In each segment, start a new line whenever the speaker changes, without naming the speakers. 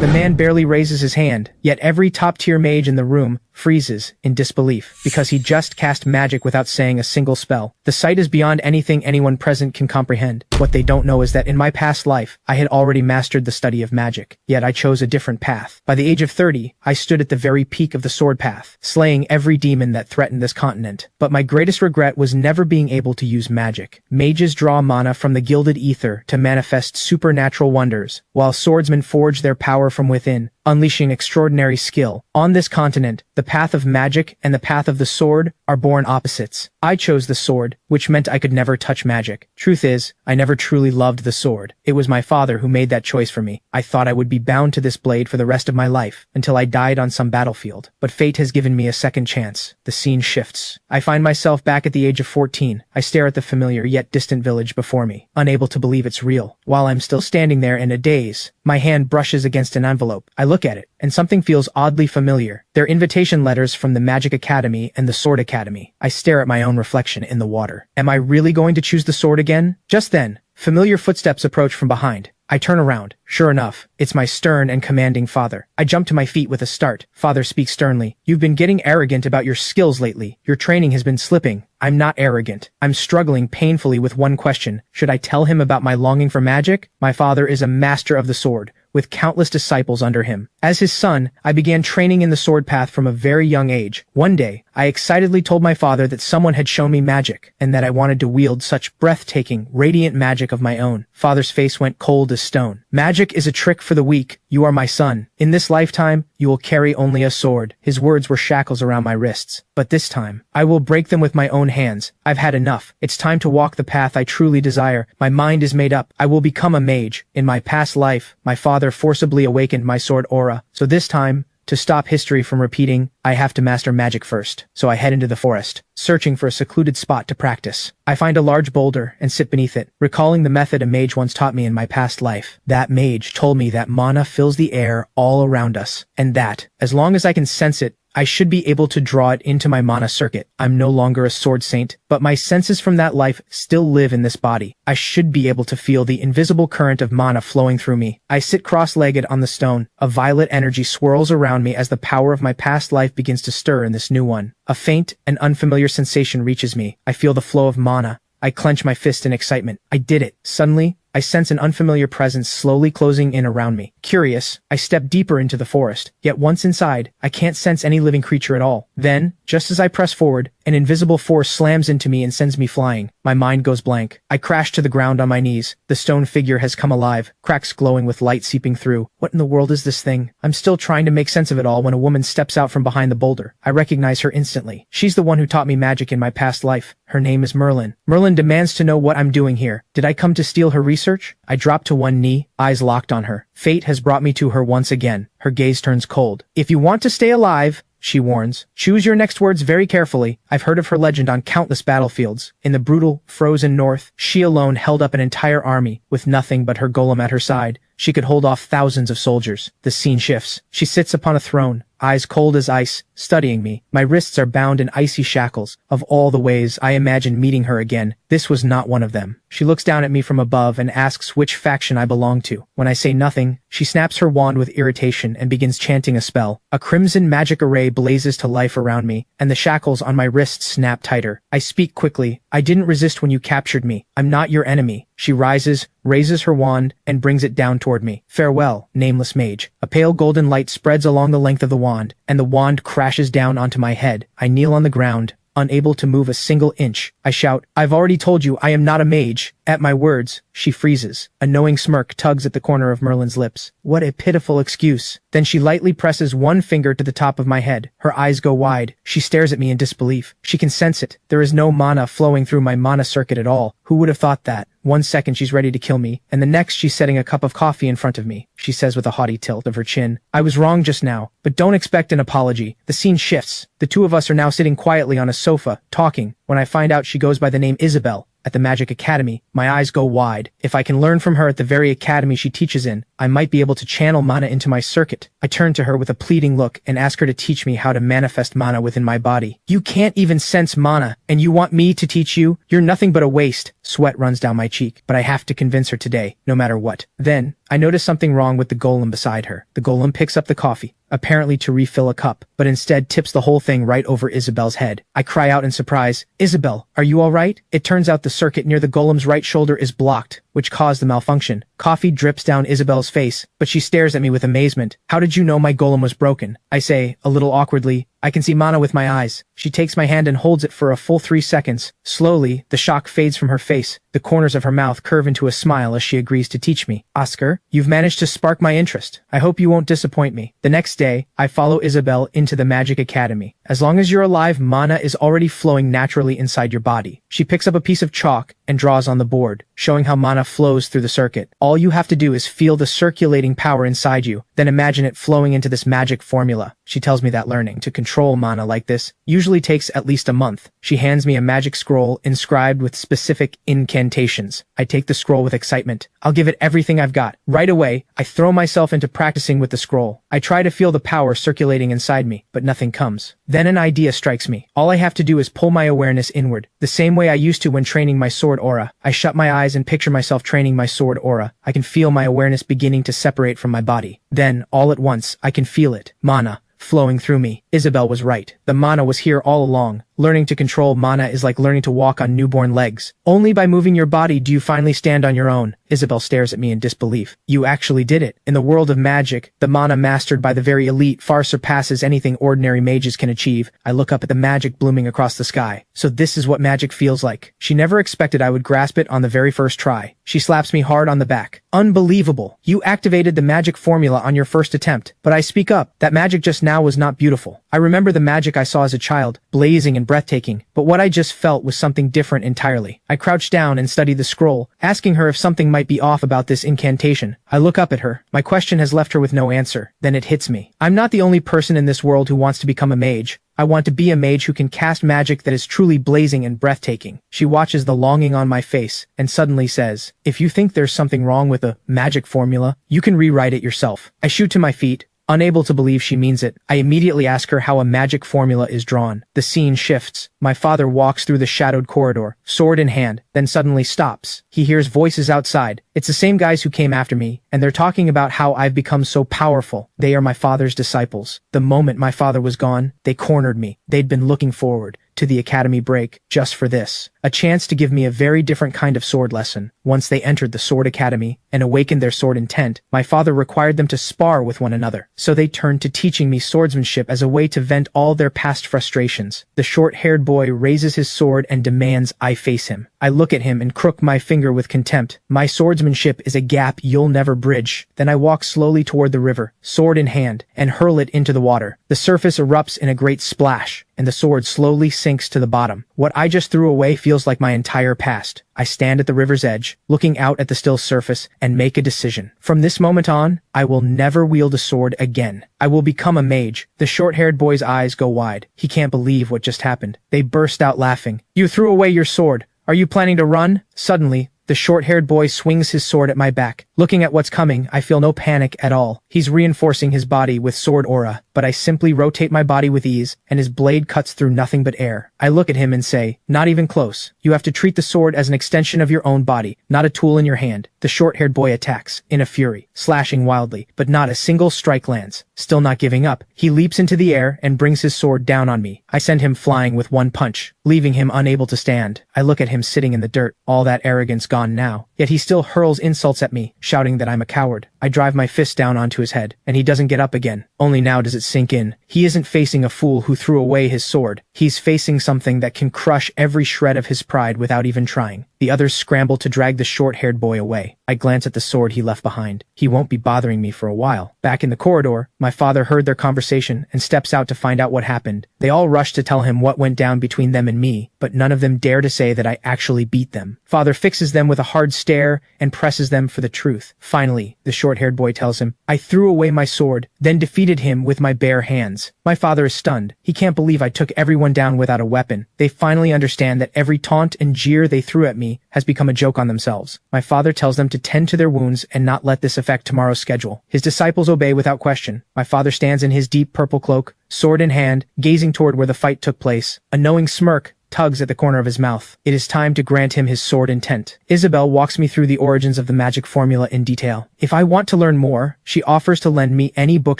The man barely raises his hand, yet every top-tier mage in the room freezes in disbelief, because he just cast magic without saying a single spell. The sight is beyond anything anyone present can comprehend. What they don't know is that in my past life, I had already mastered the study of magic, yet I chose a different path. By the age of 30, I stood at the very peak of the sword path, slaying every demon that threatened this continent. But my greatest regret was never being able to use magic. Mages draw mana from the gilded ether to manifest supernatural wonders, while swordsmen forge their power from within, unleashing extraordinary skill. On this continent, the path of magic and the path of the sword are born opposites. I chose the sword, which meant I could never touch magic. Truth is, I never truly loved the sword. It was my father who made that choice for me. I thought I would be bound to this blade for the rest of my life, until I died on some battlefield. But fate has given me a second chance. The scene shifts. I find myself back at the age of 14. I stare at the familiar yet distant village before me, unable to believe it's real. While I'm still standing there in a daze, my hand brushes against an envelope. I look at it, and something feels oddly familiar. They're invitation letters from the Magic Academy and the Sword Academy. I stare at my own reflection in the water. Am I really going to choose the sword again? Just then, familiar footsteps approach from behind. I turn around. Sure enough, it's my stern and commanding father. I jump to my feet with a start. Father speaks sternly. You've been getting arrogant about your skills lately. Your training has been slipping. I'm not arrogant. I'm struggling painfully with one question. Should I tell him about my longing for magic? My father is a master of the sword, with countless disciples under him. As his son, I began training in the sword path from a very young age. One day, I excitedly told my father that someone had shown me magic, and that I wanted to wield such breathtaking, radiant magic of my own. Father's face went cold as stone. Magic is a trick for the weak. You are my son. In this lifetime, you will carry only a sword. His words were shackles around my wrists. But this time, I will break them with my own hands. I've had enough. It's time to walk the path I truly desire. My mind is made up. I will become a mage. In my past life, my father forcibly awakened my sword aura. So this time, to stop history from repeating, I have to master magic first. So I head into the forest, searching for a secluded spot to practice. I find a large boulder and sit beneath it, recalling the method a mage once taught me in my past life. That mage told me that mana fills the air all around us, and that, as long as I can sense it, I should be able to draw it into my mana circuit. I'm no longer a sword saint, but my senses from that life still live in this body. I should be able to feel the invisible current of mana flowing through me. I sit cross-legged on the stone. A violet energy swirls around me as the power of my past life begins to stir in this new one. A faint and unfamiliar sensation reaches me. I feel the flow of mana. I clench my fist in excitement. I did it. Suddenly, I sense an unfamiliar presence slowly closing in around me. Curious, I step deeper into the forest. Yet once inside, I can't sense any living creature at all. Then, just as I press forward, an invisible force slams into me and sends me flying. My mind goes blank. I crash to the ground on my knees. The stone figure has come alive, cracks glowing with light seeping through. What in the world is this thing? I'm still trying to make sense of it all when a woman steps out from behind the boulder. I recognize her instantly. She's the one who taught me magic in my past life. Her name is Merlin. Merlin demands to know what I'm doing here. Did I come to steal her research? I drop to one knee, eyes locked on her. Fate has brought me to her once again. Her gaze turns cold. If you want to stay alive, she warns, choose your next words very carefully. I've heard of her legend on countless battlefields. In the brutal, frozen north, she alone held up an entire army, with nothing but her golem at her side. She could hold off thousands of soldiers. The scene shifts. She sits upon a throne, eyes cold as ice, studying me. My wrists are bound in icy shackles. Of all the ways I imagined meeting her again, this was not one of them. She looks down at me from above and asks which faction I belong to. When I say nothing, she snaps her wand with irritation and begins chanting a spell. A crimson magic array blazes to life around me, and the shackles on my wrists snap tighter. I speak quickly. I didn't resist when you captured me. I'm not your enemy. She rises, raises her wand, and brings it down toward me. Farewell, nameless mage. A pale golden light spreads along the length of the wand, and the wand crashes down onto my head. I kneel on the ground, unable to move a single inch. I shout, I've already told you I am not a mage. At my words, she freezes. A knowing smirk tugs at the corner of Merlin's lips. What a pitiful excuse. Then she lightly presses one finger to the top of my head. Her eyes go wide. She stares at me in disbelief. She can sense it. There is no mana flowing through my mana circuit at all. Who would have thought that? One second she's ready to kill me, and the next she's setting a cup of coffee in front of me. She says with a haughty tilt of her chin, I was wrong just now, but don't expect an apology. The scene shifts. The two of us are now sitting quietly on a sofa, talking, when I find out she goes by the name Isabel. At the Magic Academy, my eyes go wide. If I can learn from her at the very academy she teaches in, I might be able to channel mana into my circuit. I turn to her with a pleading look and ask her to teach me how to manifest mana within my body. You can't even sense mana, and you want me to teach you? You're nothing but a waste. Sweat runs down my cheek, but I have to convince her today, no matter what. Then, I notice something wrong with the golem beside her. The golem picks up the coffee, apparently to refill a cup, but instead tips the whole thing right over Isabel's head. I cry out in surprise, "Isabel, are you alright?" It turns out the circuit near the golem's right shoulder is blocked, which caused the malfunction. Coffee drips down Isabel's face, but she stares at me with amazement. "How did you know my golem was broken?" I say, a little awkwardly. "I can see mana with my eyes." She takes my hand and holds it for a full 3 seconds. Slowly, the shock fades from her face. The corners of her mouth curve into a smile as she agrees to teach me. "Oscar, you've managed to spark my interest. I hope you won't disappoint me." The next day, I follow Isabel into the Magic Academy. As long as you're alive, mana is already flowing naturally inside your body. She picks up a piece of chalk and draws on the board, showing how mana flows through the circuit. All you have to do is feel the circulating power inside you, then imagine it flowing into this magic formula. She tells me that learning to control mana like this usually takes at least a month. She hands me a magic scroll inscribed with specific incantations. I take the scroll with excitement. I'll give it everything I've got. Right away, I throw myself into practicing with the scroll. I try to feel the power circulating inside me, but nothing comes. Then an idea strikes me. All I have to do is pull my awareness inward, the same way I used to when training my sword aura. I shut my eyes and picture myself training my sword aura. I can feel my awareness beginning to separate from my body. Then, all at once, I can feel it. Mana flowing through me. Isabel was right. The mana was here all along. Learning to control mana is like learning to walk on newborn legs. Only by moving your body do you finally stand on your own. Isabel stares at me in disbelief. "You actually did it." In the world of magic, the mana mastered by the very elite far surpasses anything ordinary mages can achieve. I look up at the magic blooming across the sky. So this is what magic feels like. She never expected I would grasp it on the very first try. She slaps me hard on the back. "Unbelievable. You activated the magic formula on your first attempt." But I speak up. That magic just now was not beautiful. I remember the magic I saw as a child, blazing and breathtaking, but what I just felt was something different entirely. I crouched down and studied the scroll, asking her if something might be off about this incantation. I look up at her. My question has left her with no answer. Then it hits me. I'm not the only person in this world who wants to become a mage. I want to be a mage who can cast magic that is truly blazing and breathtaking. She watches the longing on my face and suddenly says, "If you think there's something wrong with the magic formula, you can rewrite it yourself." I shoot to my feet. Unable to believe she means it, I immediately ask her how a magic formula is drawn. The scene shifts. My father walks through the shadowed corridor, sword in hand, then suddenly stops. He hears voices outside. It's the same guys who came after me, and they're talking about how I've become so powerful. They are my father's disciples. The moment my father was gone, they cornered me. They'd been looking forward to the academy break just for this. A chance to give me a very different kind of sword lesson. Once they entered the sword academy and awakened their sword intent, my father required them to spar with one another. So they turned to teaching me swordsmanship as a way to vent all their past frustrations. The short-haired boy raises his sword and demands I face him. I look at him and crook my finger with contempt. My swordsmanship is a gap you'll never bridge. Then I walk slowly toward the river, sword in hand, and hurl it into the water. The surface erupts in a great splash, and the sword slowly sinks to the bottom. What I just threw away feels like my entire past. I stand at the river's edge, looking out at the still surface, and make a decision. From this moment on, I will never wield a sword again. I will become a mage. The short-haired boy's eyes go wide. He can't believe what just happened. They burst out laughing. "You threw away your sword. Are you planning to run?" Suddenly, the short-haired boy swings his sword at my back. Looking at what's coming, I feel no panic at all. He's reinforcing his body with sword aura, but I simply rotate my body with ease, and his blade cuts through nothing but air. I look at him and say, "Not even close. You have to treat the sword as an extension of your own body, not a tool in your hand." The short-haired boy attacks, in a fury, slashing wildly, but not a single strike lands. Still not giving up, he leaps into the air and brings his sword down on me. I send him flying with one punch, leaving him unable to stand. I look at him sitting in the dirt, all that arrogance gone now, yet he still hurls insults at me, shouting that I'm a coward. I drive my fist down onto his head, and he doesn't get up again. Only now does it sink in. He isn't facing a fool who threw away his sword. He's facing something that can crush every shred of his pride without even trying. The others scramble to drag the short-haired boy away. I glance at the sword he left behind. He won't be bothering me for a while. Back in the corridor, my father heard their conversation and steps out to find out what happened. They all rush to tell him what went down between them and me, but none of them dare to say that I actually beat them. Father fixes them with a hard stare and presses them for the truth. Finally, the short-haired boy tells him, "I threw away my sword, then defeated him with my bare hands." My father is stunned. He can't believe I took everyone down without a weapon. They finally understand that every taunt and jeer they threw at me has become a joke on themselves. My father tells them to tend to their wounds and not let this affect tomorrow's schedule. His disciples obey without question. My father stands in his deep purple cloak, sword in hand, gazing toward where the fight took place. A knowing smirk tugs at the corner of his mouth. It is time to grant him his sword intent. Isabel walks me through the origins of the magic formula in detail. If I want to learn more, she offers to lend me any book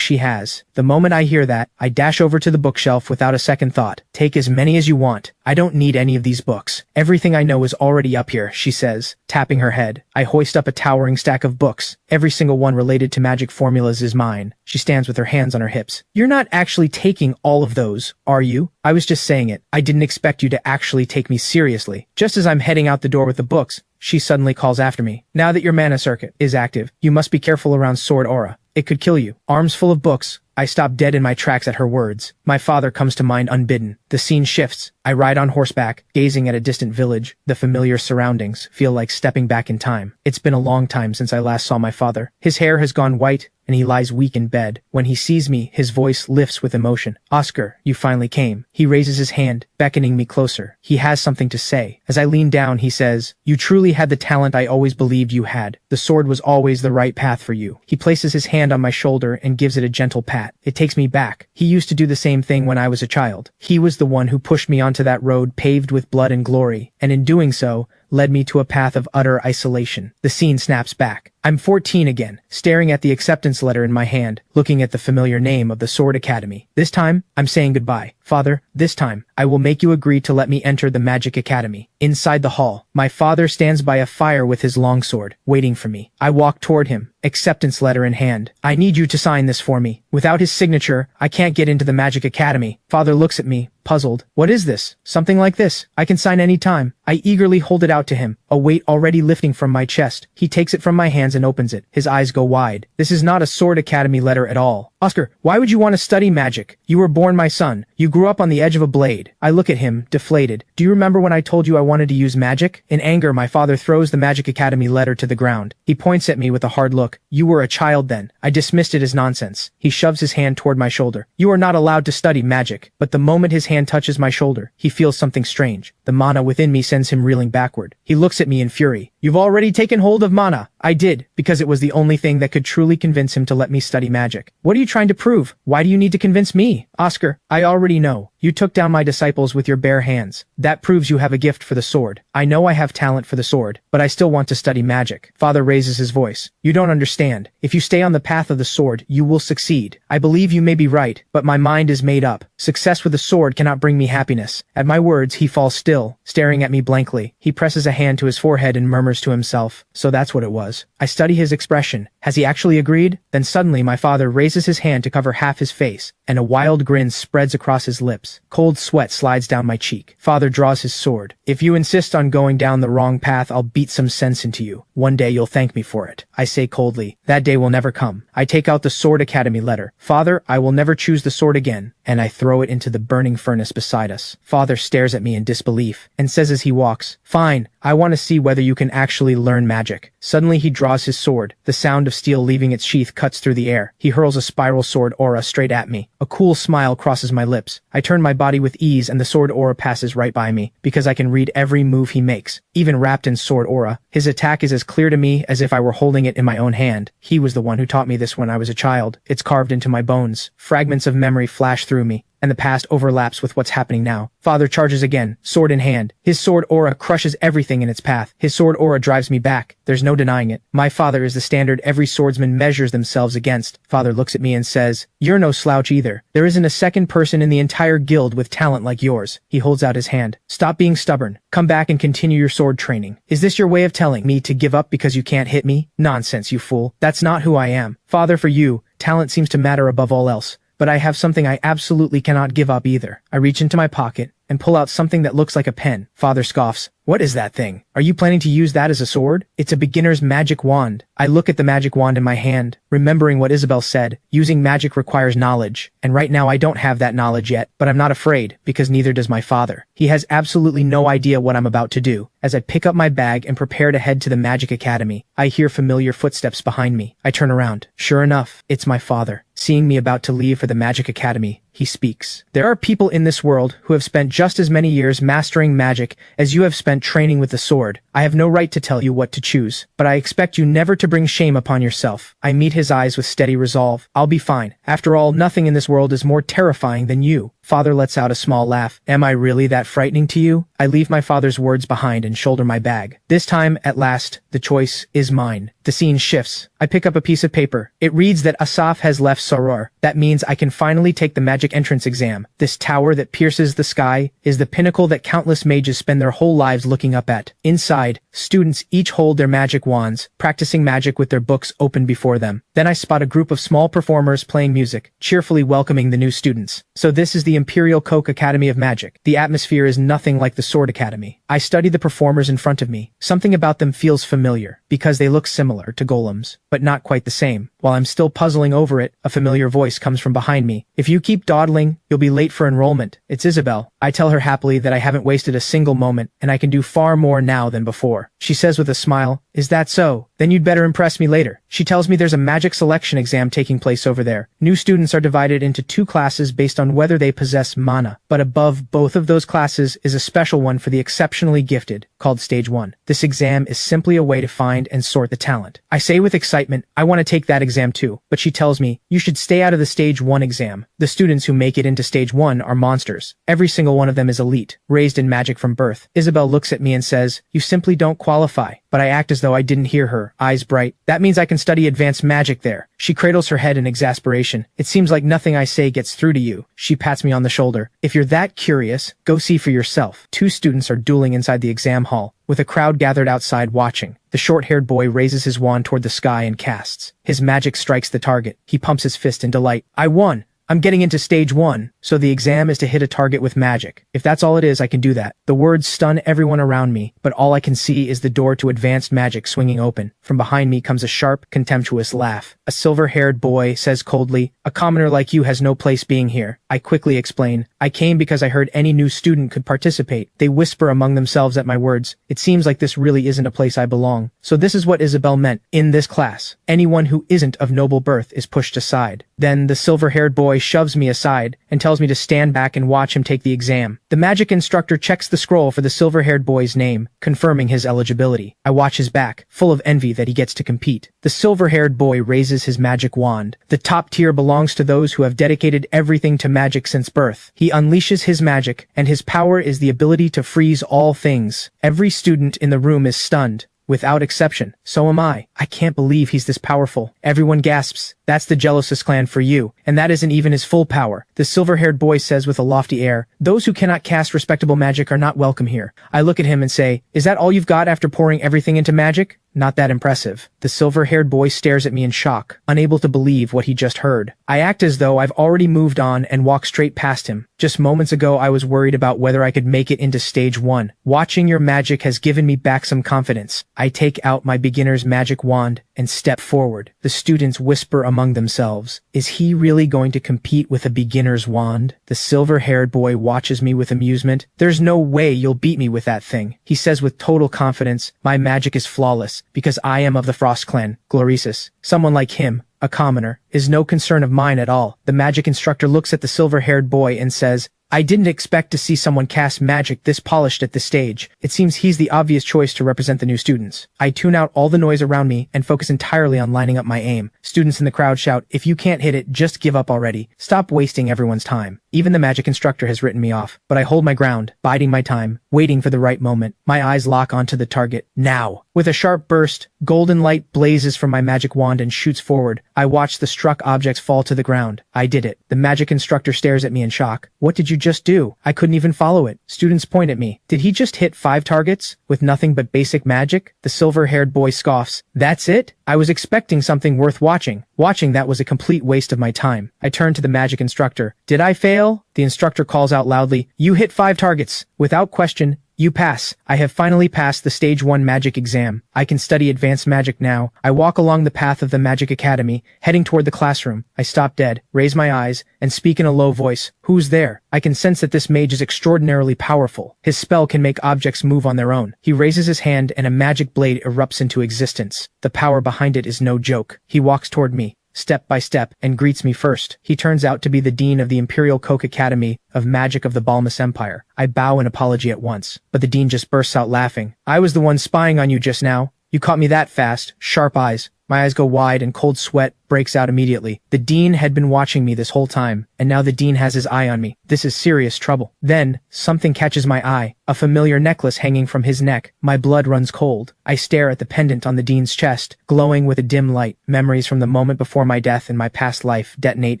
she has. The moment I hear that, I dash over to the bookshelf without a second thought. Take as many as you want. I don't need any of these books. Everything I know is already up here, she says, tapping her head. I hoist up a towering stack of books. Every single one related to magic formulas is mine. She stands with her hands on her hips. You're not actually taking all of those, are you? I was just saying it. I didn't expect you to actually take me seriously. Just as I'm heading out the door with the books, she suddenly calls after me. Now that your mana circuit is active, you must be careful around sword aura. It could kill you. Arms full of books. I stop dead in my tracks at her words. My father comes to mind unbidden. The scene shifts. I ride on horseback, gazing at a distant village. The familiar surroundings feel like stepping back in time. It's been a long time since I last saw my father. His hair has gone white, and he lies weak in bed. When he sees me, his voice lifts with emotion. Oscar, you finally came. He raises his hand, beckoning me closer. He has something to say. As I lean down, he says, you truly had the talent I always believed you had. The sword was always the right path for you. He places his hand on my shoulder and gives it a gentle pat. It takes me back. He used to do the same thing when I was a child. He was the one who pushed me onto that road paved with blood and glory, and in doing so, led me to a path of utter isolation. The scene snaps back. I'm 14 again, staring at the acceptance letter in my hand, looking at the familiar name of the Sword Academy. This time, I'm saying goodbye. Father, this time, I will make you agree to let me enter the Magic Academy. Inside the hall, my father stands by a fire with his longsword, waiting for me. I walk toward him, acceptance letter in hand. I need you to sign this for me. Without his signature, I can't get into the Magic Academy. Father looks at me, puzzled. What is this? Something like this. I can sign any time. I eagerly hold it out to him, a weight already lifting from my chest. He takes it from my hands and opens it. His eyes go wide. This is not a Sword Academy letter at all. Oscar, why would you want to study magic? You were born my son. You grew up on the edge of a blade. I look at him, deflated. Do you remember when I told you I wanted to use magic? In anger, my father throws the Magic Academy letter to the ground. He points at me with a hard look. You were a child then. I dismissed it as nonsense. He shoves his hand toward my shoulder. You are not allowed to study magic. But the moment his hand touches my shoulder, he feels something strange. The mana within me sends him reeling backward. He looks at me in fury. You've already taken hold of mana. I did, because it was the only thing that could truly convince him to let me study magic. What are you trying to prove? Why do you need to convince me? Oscar, I already know. You took down my disciples with your bare hands. That proves you have a gift for the sword. I know I have talent for the sword, but I still want to study magic. Father raises his voice. You don't understand. If you stay on the path of the sword, you will succeed. I believe you may be right, but my mind is made up. Success with the sword cannot bring me happiness. At my words, he falls still, staring at me blankly. He presses a hand to his forehead and murmurs to himself. So that's what it was. I study his expression. Has he actually agreed? Then suddenly my father raises his hand to cover half his face, and a wild grin spreads across his lips. Cold sweat slides down my cheek. Father draws his sword. If you insist on going down the wrong path, I'll beat some sense into you. One day you'll thank me for it. I say coldly. That day will never come. I take out the Sword Academy letter. Father, I will never choose the sword again. And I throw it into the burning furnace beside us. Father stares at me in disbelief and says as he walks, Fine, I want to see whether you can actually learn magic. Suddenly he draws his sword. The sound of steel leaving its sheath cuts through the air. He hurls a spiral sword aura straight at me. A cool smile crosses my lips. I turn my body with ease and the sword aura passes right by me, because I can read every move he makes. Even wrapped in sword aura, his attack is as clear to me as if I were holding it in my own hand. He was the one who taught me this when I was a child. It's carved into my bones. Fragments of memory flash through me, and the past overlaps with what's happening now. Father charges again, sword in hand. His sword aura crushes everything in its path. His sword aura drives me back. There's no denying it. My father is the standard every swordsman measures themselves against. Father looks at me and says, You're no slouch either. There isn't a second person in the entire guild with talent like yours. He holds out his hand. Stop being stubborn. Come back and continue your sword training. Is this your way of telling me to give up because you can't hit me? Nonsense, you fool. That's not who I am. Father, for you, talent seems to matter above all else. But I have something I absolutely cannot give up either. I reach into my pocket and pull out something that looks like a pen. Father scoffs. What is that thing? Are you planning to use that as a sword? It's a beginner's magic wand. I look at the magic wand in my hand, remembering what Isabel said. Using magic requires knowledge, and right now I don't have that knowledge yet, but I'm not afraid, because neither does my father. He has absolutely no idea what I'm about to do. As I pick up my bag and prepare to head to the Magic Academy, I hear familiar footsteps behind me. I turn around. Sure enough, it's my father. Seeing me about to leave for the Magic Academy, he speaks. There are people in this world who have spent just as many years mastering magic as you have spent training with the sword. I have no right to tell you what to choose, but I expect you never to bring shame upon yourself. I meet his eyes with steady resolve. I'll be fine. After all, nothing in this world is more terrifying than you. Father lets out a small laugh. Am I really that frightening to you? I leave my father's words behind and shoulder my bag. This time, at last, the choice is mine. The scene shifts. I pick up a piece of paper. It reads that Asaf has left Soror. That means I can finally take the magic entrance exam. This tower that pierces the sky is the pinnacle that countless mages spend their whole lives looking up at. Inside, students each hold their magic wands, practicing magic with their books open before them. Then I spot a group of small performers playing music, cheerfully welcoming the new students. So this is the Imperial Coke Academy of Magic. The atmosphere is nothing like the Sword Academy. I study the performers in front of me. Something about them feels familiar, because they look similar to golems, but not quite the same. While I'm still puzzling over it, a familiar voice comes from behind me. If you keep dawdling, you'll be late for enrollment. It's Isabel. I tell her happily that I haven't wasted a single moment, and I can do far more now than before. She says with a smile, "Is that so? Then you'd better impress me later." She tells me there's a magic selection exam taking place over there. New students are divided into 2 classes based on whether they possess mana, but above both of those classes is a special one for the exceptionally gifted, called Stage 1. This exam is simply a way to find and sort the talent. I say with excitement, I want to take that exam too, but she tells me, you should stay out of the Stage 1 exam. The students who make it into Stage 1 are monsters. Every single one of them is elite, raised in magic from birth. Isabel looks at me and says, you simply don't qualify. But I act as though I didn't hear her, eyes bright. That means I can study advanced magic there. She cradles her head in exasperation. It seems like nothing I say gets through to you. She pats me on the shoulder. If you're that curious, go see for yourself. 2 students are dueling inside the exam hall, with a crowd gathered outside watching. The short-haired boy raises his wand toward the sky and casts. His magic strikes the target. He pumps his fist in delight. I won! I'm getting into Stage 1, so the exam is to hit a target with magic. If that's all it is, I can do that. The words stun everyone around me, but all I can see is the door to advanced magic swinging open. From behind me comes a sharp, contemptuous laugh. A silver-haired boy says coldly, a commoner like you has no place being here. I quickly explain, I came because I heard any new student could participate. They whisper among themselves at my words. It seems like this really isn't a place I belong. So this is what Isabel meant. In this class, anyone who isn't of noble birth is pushed aside. Then the silver-haired boy shoves me aside and tells me to stand back and watch him take the exam. The magic instructor checks the scroll for the silver-haired boy's name, confirming his eligibility. I watch his back, full of envy that he gets to compete. The silver-haired boy raises his magic wand. The top tier belongs to those who have dedicated everything to magic since birth. He unleashes his magic, and his power is the ability to freeze all things. Every student in the room is stunned. Without exception. So am I. I can't believe he's this powerful. Everyone gasps. That's the Jealousy clan for you, and that isn't even his full power. The silver-haired boy says with a lofty air, those who cannot cast respectable magic are not welcome here. I look at him and say, is that all you've got after pouring everything into magic? Not that impressive. The silver-haired boy stares at me in shock, unable to believe what he just heard. I act as though I've already moved on and walk straight past him. Just moments ago I was worried about whether I could make it into Stage 1. Watching your magic has given me back some confidence. I take out my beginner's magic wand and step forward. The students whisper among themselves, is he really going to compete with a beginner's wand? The silver-haired boy watches me with amusement. There's no way you'll beat me with that thing. He says with total confidence, my magic is flawless, because I am of the Frost clan, Glorisus. Someone like him, a commoner, is no concern of mine at all. The magic instructor looks at the silver-haired boy and says, I didn't expect to see someone cast magic this polished at this stage. It seems he's the obvious choice to represent the new students. I tune out all the noise around me and focus entirely on lining up my aim. Students in the crowd shout, if you can't hit it, just give up already. Stop wasting everyone's time. Even the magic instructor has written me off, but I hold my ground, biding my time, waiting for the right moment. My eyes lock onto the target. Now! With a sharp burst, golden light blazes from my magic wand and shoots forward. I watch the struck objects fall to the ground. I did it. The magic instructor stares at me in shock. What did you just do? I couldn't even follow it. Students point at me. Did he just hit 5 targets? With nothing but basic magic? The silver-haired boy scoffs. That's it? I was expecting something worth watching. Watching that was a complete waste of my time. I turn to the magic instructor. Did I fail? The instructor calls out loudly. You hit 5 targets. Without question, you pass. I have finally passed the Stage 1 magic exam. I can study advanced magic now. I walk along the path of the Magic Academy, heading toward the classroom. I stop dead, raise my eyes, and speak in a low voice. Who's there? I can sense that this mage is extraordinarily powerful. His spell can make objects move on their own. He raises his hand and a magic blade erupts into existence. The power behind it is no joke. He walks toward me. step by step, and greets me first. He turns out to be the dean of the Imperial Coke Academy of Magic of the Balmus Empire. I bow in apology at once, but the dean just bursts out laughing. I was the one spying on you just now. You caught me that fast. Sharp eyes. My eyes go wide and cold sweat breaks out immediately. The dean had been watching me this whole time, and now the dean has his eye on me. This is serious trouble. Then, something catches my eye. A familiar necklace hanging from his neck. My blood runs cold. I stare at the pendant on the dean's chest, glowing with a dim light. Memories from the moment before my death and my past life detonate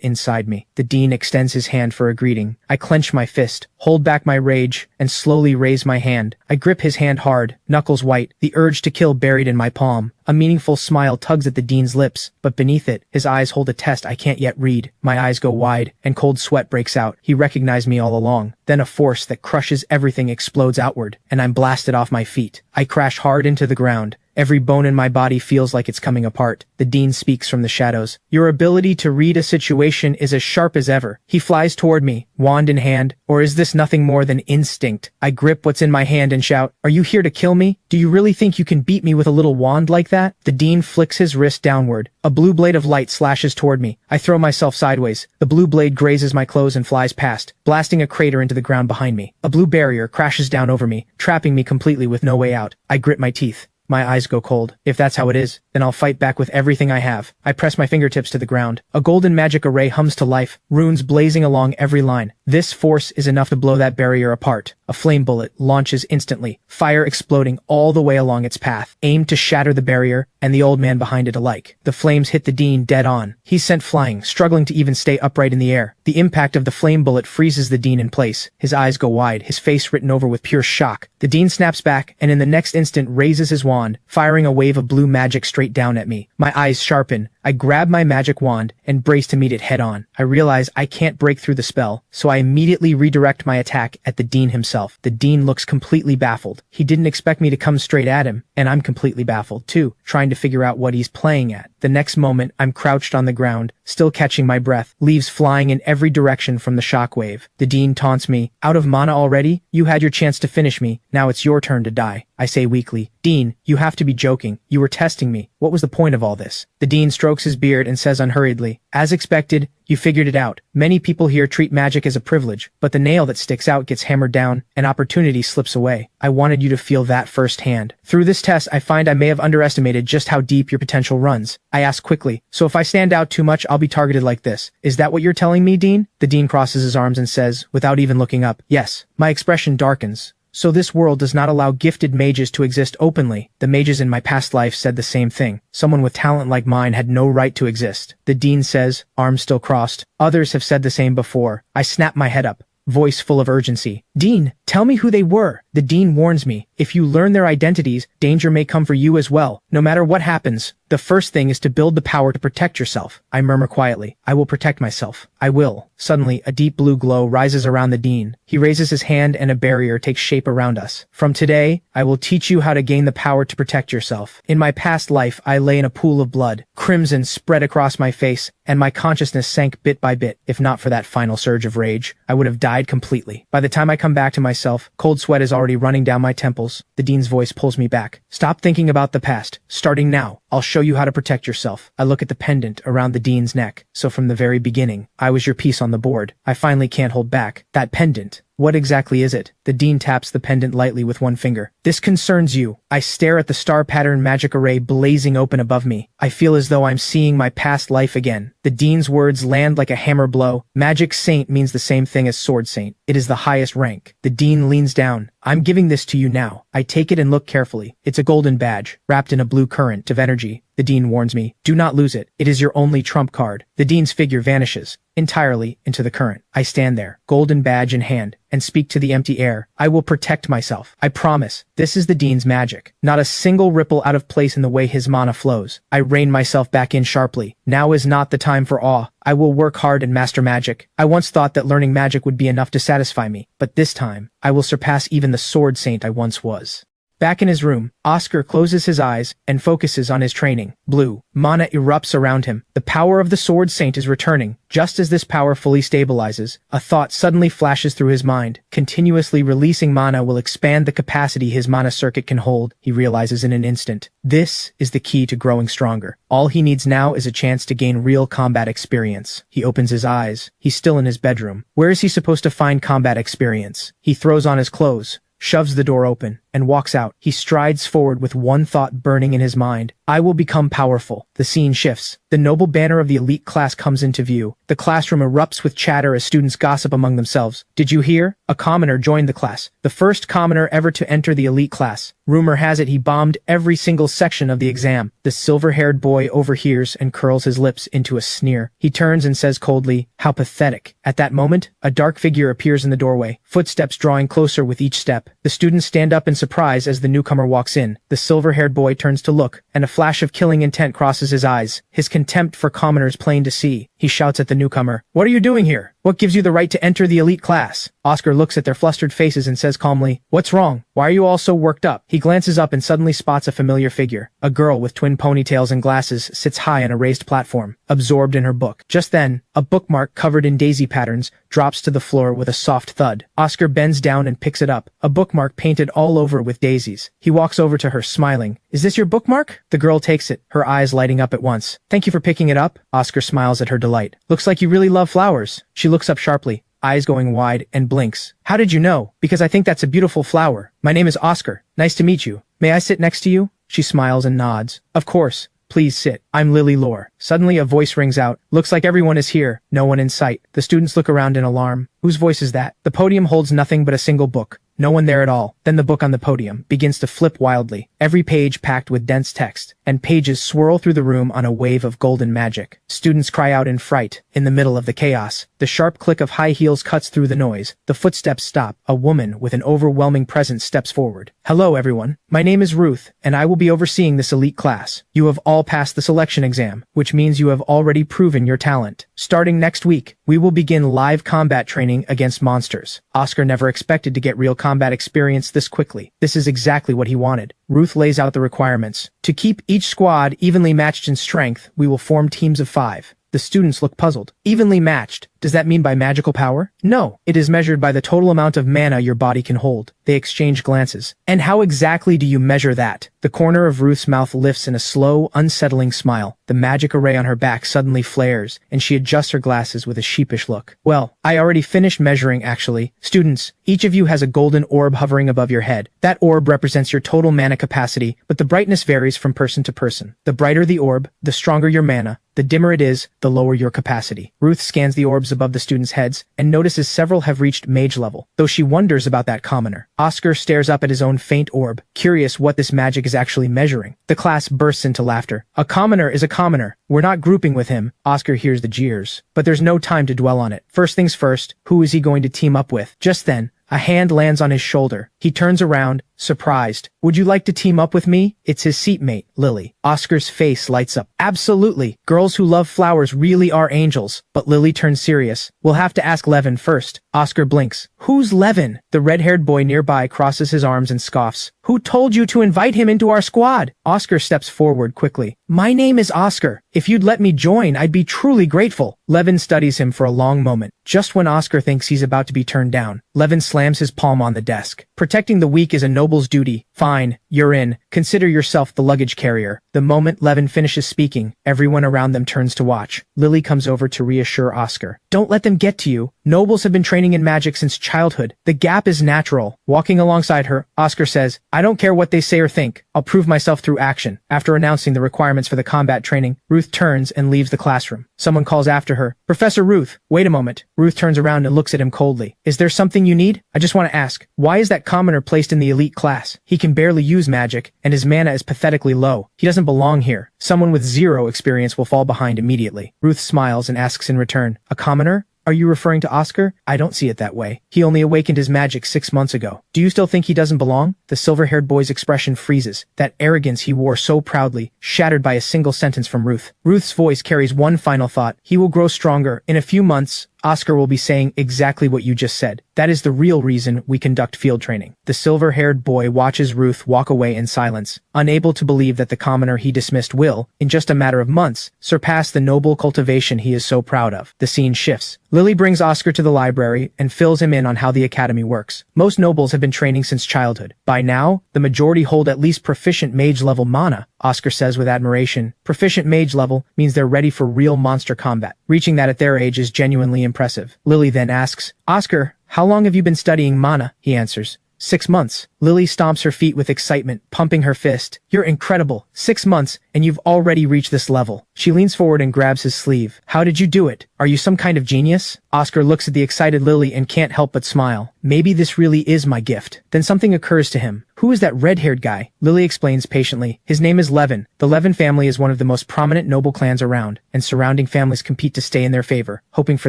inside me. The dean extends his hand for a greeting. I clench my fist, hold back my rage, and slowly raise my hand. I grip his hand hard, knuckles white, the urge to kill buried in my palm. A meaningful smile tugs at the dean's lips, but beneath it, his eyes hold a test I can't yet read. My eyes go wide, and cold sweat breaks out. He recognized me all along. Then a force that crushes everything explodes outward, and I'm blasted off my feet. I crash hard into the ground. Every bone in my body feels like it's coming apart. The dean speaks from the shadows. Your ability to read a situation is as sharp as ever. He flies toward me, wand in hand. Or is this nothing more than instinct? I grip what's in my hand and shout, "Are you here to kill me? Do you really think you can beat me with a little wand like that?" The dean flicks his wrist downward. A blue blade of light slashes toward me. I throw myself sideways. The blue blade grazes my clothes and flies past, blasting a crater into the ground behind me. A blue barrier crashes down over me, trapping me completely with no way out. I grit my teeth. My eyes go cold. If that's how it is, then I'll fight back with everything I have. I press my fingertips to the ground. A golden magic array hums to life, runes blazing along every line. This force is enough to blow that barrier apart. A flame bullet launches instantly, fire exploding all the way along its path, aimed to shatter the barrier and the old man behind it alike. The flames hit the dean dead on. He's sent flying, struggling to even stay upright in the air. The impact of the flame bullet freezes the dean in place. His eyes go wide, his face written over with pure shock. The dean snaps back, and in the next instant raises his wand, firing a wave of blue magic straight down at me. My eyes sharpen. I grab my magic wand and brace to meet it head on. I realize I can't break through the spell, so I immediately redirect my attack at the dean himself. The dean looks completely baffled. He didn't expect me to come straight at him, and I'm completely baffled too, trying to figure out what he's playing at. The next moment, I'm crouched on the ground, still catching my breath, leaves flying in every direction from the shockwave. The dean taunts me, "Out of mana already? You had your chance to finish me. Now it's your turn to die." I say weakly, "Dean, you have to be joking. You were testing me. What was the point of all this?" The dean strokes his beard and says unhurriedly, "As expected, you figured it out. Many people here treat magic as a privilege, but the nail that sticks out gets hammered down, and opportunity slips away. I wanted you to feel that firsthand. Through this test, I find I may have underestimated just how deep your potential runs." I ask quickly, "So if I stand out too much, I'll be targeted like this. Is that what you're telling me, Dean?" The dean crosses his arms and says, without even looking up, "Yes." My expression darkens. So this world does not allow gifted mages to exist openly. The mages in my past life said the same thing. Someone with talent like mine had no right to exist. The dean says, arms still crossed. Others have said the same before. I snap my head up, voice full of urgency. "Dean, tell me who they were." The dean warns me, if you learn their identities, danger may come for you as well. No matter what happens, the first thing is to build the power to protect yourself. I murmur quietly, "I will protect myself. I will." Suddenly, a deep blue glow rises around the dean. He raises his hand and a barrier takes shape around us. "From today, I will teach you how to gain the power to protect yourself." In my past life, I lay in a pool of blood. Crimson spread across my face, and my consciousness sank bit by bit. If not for that final surge of rage, I would have died completely. By the time I come back to myself, cold sweat is already running down my temples. The dean's voice pulls me back. "Stop thinking about the past. Starting now, I'll show you how to protect yourself." I look at the pendant around the dean's neck. So from the very beginning, I was your piece on the board. I finally can't hold back. That pendant. What exactly is it? The dean taps the pendant lightly with one finger. "This concerns you." I stare at the star pattern magic array blazing open above me. I feel as though I'm seeing my past life again. The dean's words land like a hammer blow. Magic saint means the same thing as sword saint. It is the highest rank. The dean leans down. "I'm giving this to you now." I take it and look carefully. It's a golden badge, wrapped in a blue current of energy. The dean warns me, "Do not lose it. It is your only trump card." The dean's figure vanishes entirely into the current. I stand there, golden badge in hand, and speak to the empty air. "I will protect myself. I promise." This is the dean's magic. Not a single ripple out of place in the way his mana flows. I rein myself back in sharply. Now is not the time for awe. I will work hard and master magic. I once thought that learning magic would be enough to satisfy me, but this time, I will surpass even the sword saint I once was. Back in his room, Oscar closes his eyes and focuses on his training. Blue mana erupts around him. The power of the Sword Saint is returning. Just as this power fully stabilizes, a thought suddenly flashes through his mind. Continuously releasing mana will expand the capacity his mana circuit can hold, he realizes in an instant. This is the key to growing stronger. All he needs now is a chance to gain real combat experience. He opens his eyes. He's still in his bedroom. Where is he supposed to find combat experience? He throws on his clothes, shoves the door open, and walks out. He strides forward with one thought burning in his mind. I will become powerful. The scene shifts. The noble banner of the elite class comes into view. The classroom erupts with chatter as students gossip among themselves. Did you hear? A commoner joined the class. The first commoner ever to enter the elite class. Rumor has it he bombed every single section of the exam. The silver-haired boy overhears and curls his lips into a sneer. He turns and says coldly, how pathetic. At that moment, a dark figure appears in the doorway, footsteps drawing closer with each step. The students stand up in surprise as the newcomer walks in. The silver-haired boy turns to look, and a flash of killing intent crosses his eyes, his contempt for commoners plain to see. He shouts at the newcomer, what are you doing here? What gives you the right to enter the elite class? Oscar looks at their flustered faces and says calmly, what's wrong? Why are you all so worked up? He glances up and suddenly spots a familiar figure. A girl with twin ponytails and glasses sits high on a raised platform, absorbed in her book. Just then, a bookmark covered in daisy patterns drops to the floor with a soft thud. Oscar bends down and picks it up, a bookmark painted all over with daisies. He walks over to her, smiling. Is this your bookmark? The girl takes it, her eyes lighting up at once. Thank you for picking it up. Oscar smiles at her delight. Looks like you really love flowers. She looks up sharply, eyes going wide, and blinks. How did you know? Because I think that's a beautiful flower. My name is Oscar. Nice to meet you. May I sit next to you? She smiles and nods. Of course. Please sit. I'm Lily Lore. Suddenly a voice rings out. Looks like everyone is here. No one in sight. The students look around in alarm. Whose voice is that? The podium holds nothing but a single book. No one there at all. Then the book on the podium begins to flip wildly, every page packed with dense text, and pages swirl through the room on a wave of golden magic. Students cry out in fright. In the middle of the chaos, the sharp click of high heels cuts through the noise. The footsteps stop. A woman with an overwhelming presence steps forward. Hello, everyone. My name is Ruth, and I will be overseeing this elite class. You have all passed the selection exam, which means you have already proven your talent. Starting next week, we will begin live combat training against monsters. Oscar never expected to get real combat experience this quickly. This is exactly what he wanted. Ruth lays out the requirements. To keep each squad evenly matched in strength, we will form teams of 5. The students look puzzled. Evenly matched. Does that mean by magical power? No, it is measured by the total amount of mana your body can hold. They exchange glances. And how exactly do you measure that? The corner of Ruth's mouth lifts in a slow, unsettling smile. The magic array on her back suddenly flares, and she adjusts her glasses with a sheepish look. Well, I already finished measuring, actually. Students, each of you has a golden orb hovering above your head. That orb represents your total mana capacity, but the brightness varies from person to person. The brighter the orb, the stronger your mana. The dimmer it is, the lower your capacity. Ruth scans the orbs above the students' heads and notices several have reached mage level, though she wonders about that commoner. Oscar stares up at his own faint orb, curious what this magic is actually measuring. The class bursts into laughter. A commoner is a commoner. We're not grouping with him. Oscar hears the jeers, but there's no time to dwell on it. First things first, who is he going to team up with? Just then, a hand lands on his shoulder. He turns around, surprised. Would you like to team up with me? It's his seatmate, Lily. Oscar's face lights up. Absolutely. Girls who love flowers really are angels. But Lily turns serious. We'll have to ask Levin first. Oscar blinks. Who's Levin? The red-haired boy nearby crosses his arms and scoffs. Who told you to invite him into our squad? Oscar steps forward quickly. My name is Oscar. If you'd let me join, I'd be truly grateful. Levin studies him for a long moment. Just when Oscar thinks he's about to be turned down, Levin slams his palm on the desk. Protecting the weak is a noble's duty. Fine, you're in. Consider yourself the luggage carrier. The moment Levin finishes speaking, everyone around them turns to watch. Lily comes over to reassure Oscar. Don't let them get to you. Nobles have been training in magic since childhood. The gap is natural. Walking alongside her, Oscar says, I don't care what they say or think. I'll prove myself through action. After announcing the requirements for the combat training, Ruth turns and leaves the classroom. Someone calls after her. Professor Ruth, wait a moment. Ruth turns around and looks at him coldly. Is there something you need? I just want to ask, why is that commoner placed in the elite class? He can barely use magic, and his mana is pathetically low. He doesn't belong here. Someone with 0 experience will fall behind immediately. Ruth smiles and asks in return, a commoner? Are you referring to Oscar? I don't see it that way. He only awakened his magic 6 months ago. Do you still think he doesn't belong? The silver-haired boy's expression freezes. That arrogance he wore so proudly, shattered by a single sentence from Ruth. Ruth's voice carries one final thought. He will grow stronger. In a few months, Oscar will be saying exactly what you just said. That is the real reason we conduct field training. The silver-haired boy watches Ruth walk away in silence, unable to believe that the commoner he dismissed will, in just a matter of months, surpass the noble cultivation he is so proud of. The scene shifts. Lily brings Oscar to the library and fills him in on how the academy works. Most nobles have been training since childhood. By now, the majority hold at least proficient mage-level mana, Oscar says with admiration. Proficient mage level means they're ready for real monster combat. Reaching that at their age is genuinely impressive. Lily then asks, Oscar, how long have you been studying mana? He answers, 6 months. Lily stomps her feet with excitement, pumping her fist. You're incredible. 6 months, and you've already reached this level. She leans forward and grabs his sleeve. How did you do it? Are you some kind of genius? Oscar looks at the excited Lily and can't help but smile. Maybe this really is my gift. Then something occurs to him. Who is that red-haired guy? Lily explains patiently. His name is Levin. The Levin family is one of the most prominent noble clans around, and surrounding families compete to stay in their favor, hoping for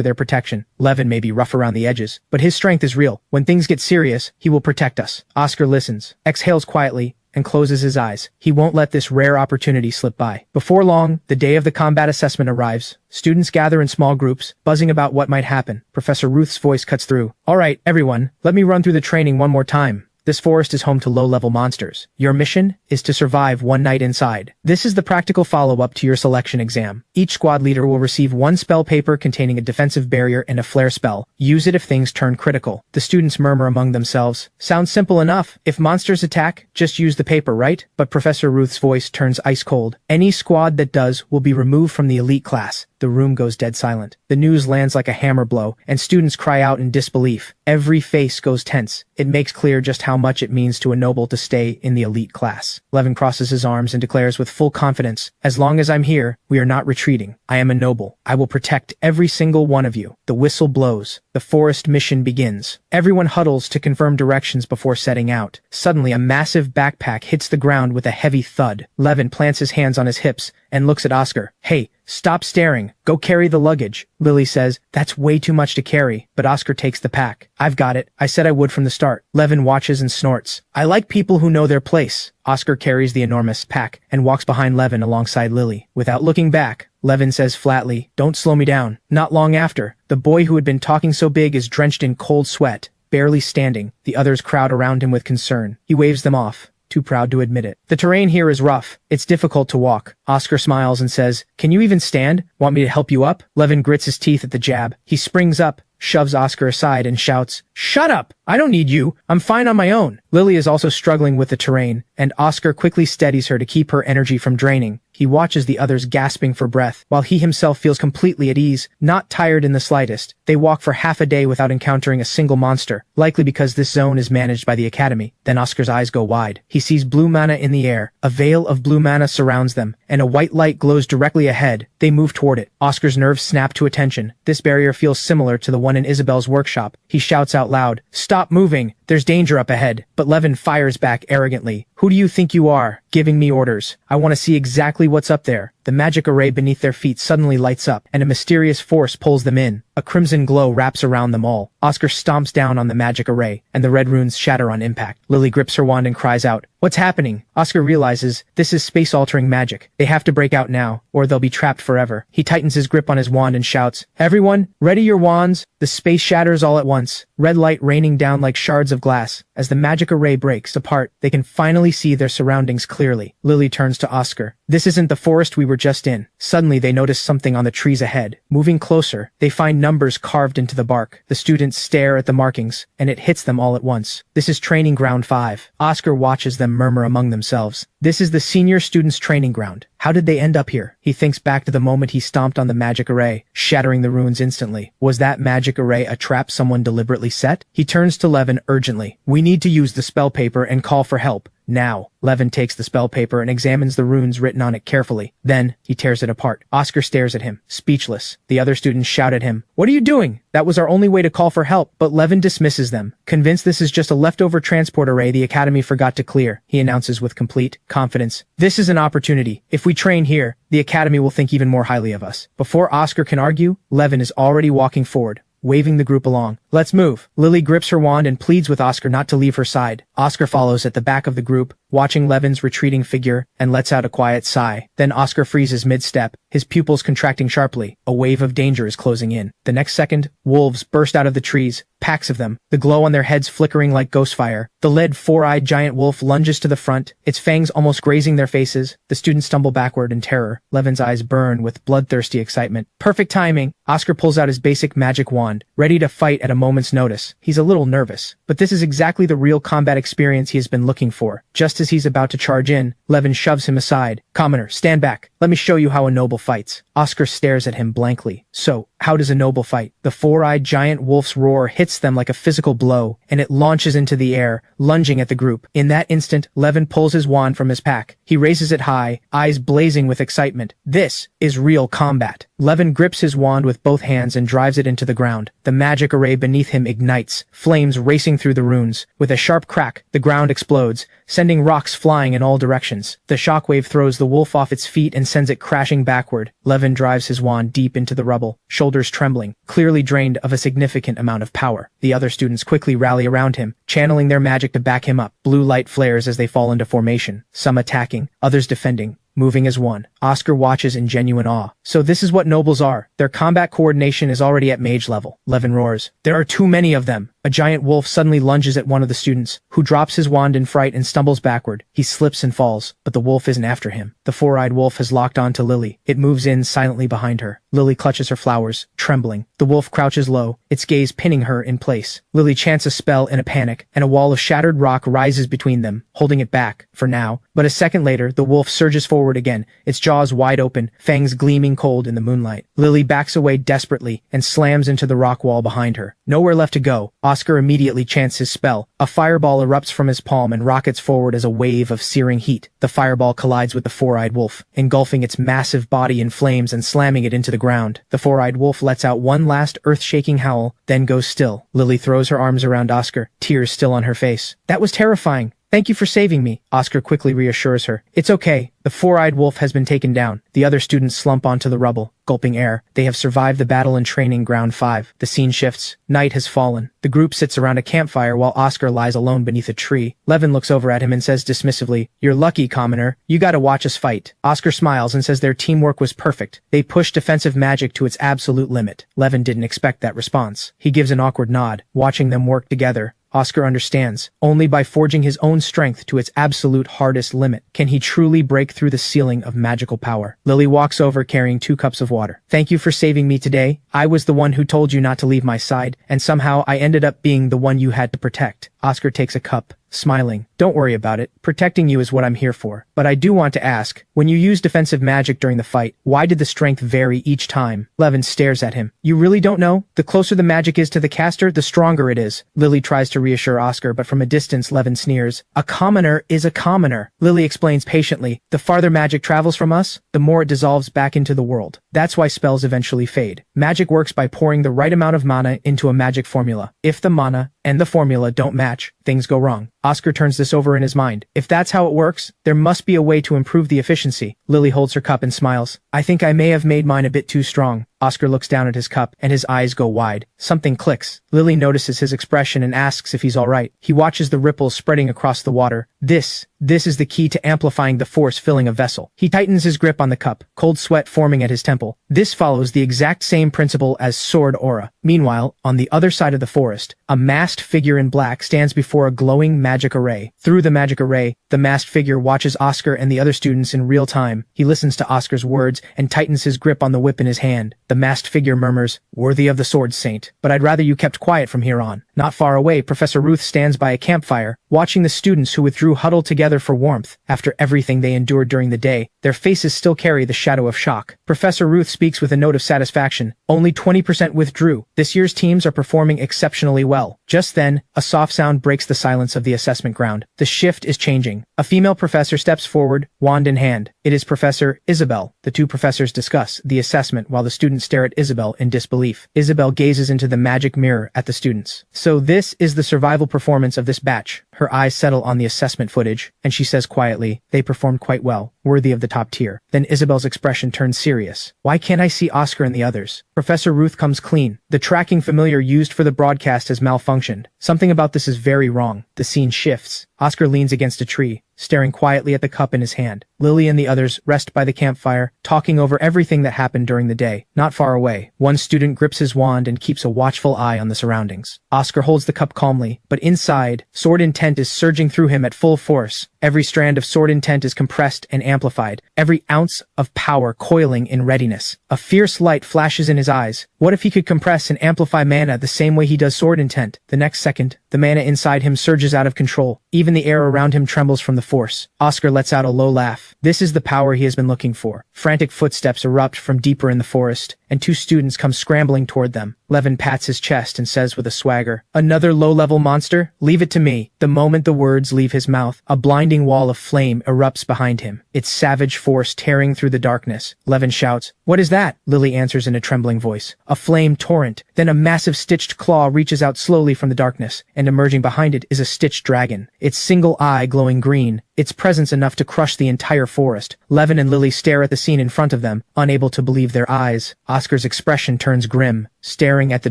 their protection. Levin may be rough around the edges, but his strength is real. When things get serious, he will protect us. Oscar listens, exhales quietly, and closes his eyes. He won't let this rare opportunity slip by. Before long, the day of the combat assessment arrives. Students gather in small groups, buzzing about what might happen. Professor Ruth's voice cuts through. All right, everyone, let me run through the training one more time. This forest is home to low-level monsters. Your mission is to survive one night inside. This is the practical follow-up to your selection exam. Each squad leader will receive one spell paper containing a defensive barrier and a flare spell. Use it if things turn critical. The students murmur among themselves. Sounds simple enough. If monsters attack, just use the paper, right? But Professor Ruth's voice turns ice cold. Any squad that does will be removed from the elite class. The room goes dead silent. The news lands like a hammer blow, and students cry out in disbelief. Every face goes tense. It makes clear just how much it means to a noble to stay in the elite class. Levin crosses his arms and declares with full confidence, as long as I'm here, we are not retreating. I am a noble. I will protect every single one of you. The whistle blows. The forest mission begins. Everyone huddles to confirm directions before setting out. Suddenly, a massive backpack hits the ground with a heavy thud. Levin plants his hands on his hips and looks at Oscar. Hey, stop staring. Go carry the luggage. Lily says, that's way too much to carry, but Oscar takes the pack. I've got it. I said I would from the start. Levin watches and snorts. I like people who know their place. Oscar carries the enormous pack and walks behind Levin alongside Lily. Without looking back, Levin says flatly, don't slow me down. Not long after, the boy who had been talking so big is drenched in cold sweat, barely standing. The others crowd around him with concern. He waves them off, too proud to admit it. The terrain here is rough. It's difficult to walk. Oscar smiles and says, can you even stand? Want me to help you up? Levin grits his teeth at the jab. He springs up, shoves Oscar aside and shouts, shut up! I don't need you. I'm fine on my own. Lily is also struggling with the terrain, and Oscar quickly steadies her to keep her energy from draining. He watches the others gasping for breath, while he himself feels completely at ease, not tired in the slightest. They walk for half a day without encountering a single monster, likely because this zone is managed by the academy. Then Oscar's eyes go wide. He sees blue mana in the air. A veil of blue mana surrounds them, and a white light glows directly ahead. They move toward it. Oscar's nerves snap to attention. This barrier feels similar to the one in Isabel's workshop. He shouts out loud, stop moving! There's danger up ahead. But Levin fires back arrogantly. Who do you think you are, giving me orders? I want to see exactly what's up there. The magic array beneath their feet suddenly lights up, and a mysterious force pulls them in. A crimson glow wraps around them all. Oscar stomps down on the magic array, and the red runes shatter on impact. Lily grips her wand and cries out, what's happening? Oscar realizes this is space-altering magic. They have to break out now, or they'll be trapped forever. He tightens his grip on his wand and shouts, everyone, ready your wands. The space shatters all at once, red light raining down like shards of glass. As the magic array breaks apart, they can finally see their surroundings clearly. Lily turns to Oscar. This isn't the forest we were just in. Suddenly they notice something on the trees ahead. Moving closer, they find numbers carved into the bark. The students stare at the markings, and it hits them all at once. This is Training Ground 5. Oscar watches them murmur among themselves. This is the senior students' training ground. How did they end up here? He thinks back to the moment he stomped on the magic array, shattering the runes instantly. Was that magic array a trap someone deliberately set? He turns to Levin urgently. We need to use the spell paper and call for help. Now. Levin takes the spell paper and examines the runes written on it carefully. Then, he tears it apart. Oscar stares at him, speechless. The other students shout at him, what are you doing? That was our only way to call for help. But Levin dismisses them. Convinced this is just a leftover transport array the academy forgot to clear, he announces with complete confidence. This is an opportunity. If we train here, the academy will think even more highly of us. Before Oscar can argue, Levin is already walking forward, waving the group along. Let's move. Lily grips her wand and pleads with Oscar not to leave her side. Oscar follows at the back of the group, watching Levin's retreating figure, and lets out a quiet sigh. Then Oscar freezes mid-step, his pupils contracting sharply. A wave of danger is closing in. The next second, wolves burst out of the trees, packs of them, the glow on their heads flickering like ghost fire. The lead four-eyed giant wolf lunges to the front, its fangs almost grazing their faces. The students stumble backward in terror. Levin's eyes burn with bloodthirsty excitement. Perfect timing. Oscar pulls out his basic magic wand, ready to fight at a moment's notice. He's a little nervous, but this is exactly the real combat experience he has been looking for. Just as he's about to charge in, Levin shoves him aside. Commoner, stand back. Let me show you how a noble fights. Oscar stares at him blankly. So, how does a noble fight? The four-eyed giant wolf's roar hits them like a physical blow, and it launches into the air, lunging at the group. In that instant, Levin pulls his wand from his pack. He raises it high, eyes blazing with excitement. This is real combat. Levin grips his wand with both hands and drives it into the ground. The magic array beneath him ignites, flames racing through the runes. With a sharp crack, the ground explodes, sending rocks flying in all directions. The shockwave throws the wolf off its feet and sends it crashing backward. Levin drives his wand deep into the rubble, shoulders trembling, clearly drained of a significant amount of power. The other students quickly rally around him, channeling their magic to back him up. Blue light flares as they fall into formation, some attacking, others defending, moving as one. Oscar watches in genuine awe. So this is what nobles are. Their combat coordination is already at mage level. Levin roars. There are too many of them. A giant wolf suddenly lunges at one of the students, who drops his wand in fright and stumbles backward. He slips and falls, but the wolf isn't after him. The four-eyed wolf has locked on to Lily. It moves in silently behind her. Lily clutches her flowers, trembling. The wolf crouches low, its gaze pinning her in place. Lily chants a spell in a panic, and a wall of shattered rock rises between them, holding it back, for now. But a second later, the wolf surges forward again, its jaws wide open, fangs gleaming cold in the moonlight. Lily backs away desperately and slams into the rock wall behind her. Nowhere left to go. Oscar immediately chants his spell. A fireball erupts from his palm and rockets forward as a wave of searing heat. The fireball collides with the four-eyed wolf, engulfing its massive body in flames and slamming it into the ground. The four-eyed wolf lets out one last earth-shaking howl, then goes still. Lily throws her arms around Oscar, tears still on her face. That was terrifying. Thank you for saving me. Oscar quickly reassures her. It's okay. The four-eyed wolf has been taken down. The other students slump onto the rubble, gulping air. They have survived the battle in training ground 5. The scene shifts. Night has fallen. The group sits around a campfire while Oscar lies alone beneath a tree. Levin looks over at him and says dismissively, "You're lucky, commoner. You gotta watch us fight." Oscar smiles and says their teamwork was perfect. They pushed defensive magic to its absolute limit. Levin didn't expect that response. He gives an awkward nod, watching them work together. Oscar understands. Only by forging his own strength to its absolute hardest limit can he truly break through the ceiling of magical power. Lily walks over carrying 2 cups of water. "Thank you for saving me today. I was the one who told you not to leave my side, and somehow I ended up being the one you had to protect." Oscar takes a cup, smiling. "Don't worry about it. Protecting you is what I'm here for. But I do want to ask, when you use defensive magic during the fight, why did the strength vary each time?" Levin stares at him. "You really don't know? The closer the magic is to the caster, the stronger it is." Lily tries to reassure Oscar, but from a distance Levin sneers. "A commoner is a commoner." Lily explains patiently. "The farther magic travels from us, the more it dissolves back into the world. That's why spells eventually fade. Magic works by pouring the right amount of mana into a magic formula. If the mana and the formula don't match, things go wrong." Oscar turns this over in his mind. If that's how it works, there must be a way to improve the efficiency. Lily holds her cup and smiles. "I think I may have made mine a bit too strong." Oscar looks down at his cup, and his eyes go wide. Something clicks. Lily notices his expression and asks if he's all right. He watches the ripples spreading across the water. This is the key to amplifying the force filling a vessel. He tightens his grip on the cup, cold sweat forming at his temple. This follows the exact same principle as sword aura. Meanwhile, on the other side of the forest, a masked figure in black stands before a glowing magic array. Through the magic array, the masked figure watches Oscar and the other students in real time. He listens to Oscar's words and tightens his grip on the whip in his hand. The masked figure murmurs, "Worthy of the sword, Saint, but I'd rather you kept quiet from here on." Not far away, Professor Ruth stands by a campfire, watching the students who withdrew huddled together for warmth. After everything they endured during the day, their faces still carry the shadow of shock. Professor Ruth speaks with a note of satisfaction. "Only 20% withdrew. This year's teams are performing exceptionally well." Just then, a soft sound breaks the silence of the assessment ground. The shift is changing. A female professor steps forward, wand in hand. It is Professor Isabel. The two professors discuss the assessment while the students students stare at Isabel in disbelief. Isabel gazes into the magic mirror at the students. So this is the survival performance of this batch. Her eyes settle on the assessment footage, and she says quietly, they performed quite well, worthy of the top tier. Then Isabel's expression turns serious. Why can't I see Oscar and the others? Professor Ruth comes clean. The tracking familiar used for the broadcast has malfunctioned. Something about this is very wrong. The scene shifts. Oscar leans against a tree, staring quietly at the cup in his hand. Lily and the others rest by the campfire, talking over everything that happened during the day. Not far away, one student grips his wand and keeps a watchful eye on the surroundings. Oscar holds the cup calmly, but inside, sword intent is surging through him at full force. Every strand of sword intent is compressed and amplified, every ounce of power coiling in readiness. A fierce light flashes in his eyes. What if he could compress and amplify mana the same way he does sword intent? The next second, the mana inside him surges out of control. Even the air around him trembles from the force. Oscar lets out a low laugh. This is the power he has been looking for. Frantic footsteps erupt from deeper in the forest, and two students come scrambling toward them. Levin pats his chest and says with a swagger, "Another low-level monster? Leave it to me." The moment the words leave his mouth, a blinding wall of flame erupts behind him, its savage force tearing through the darkness. Levin shouts, "What is that?" Lily answers in a trembling voice. A flame torrent. Then a massive stitched claw reaches out slowly from the darkness, and emerging behind it is a stitched dragon, its single eye glowing green, its presence enough to crush the entire forest. Levin and Lily stare at the scene in front of them, unable to believe their eyes. Oscar's expression turns grim, staring at the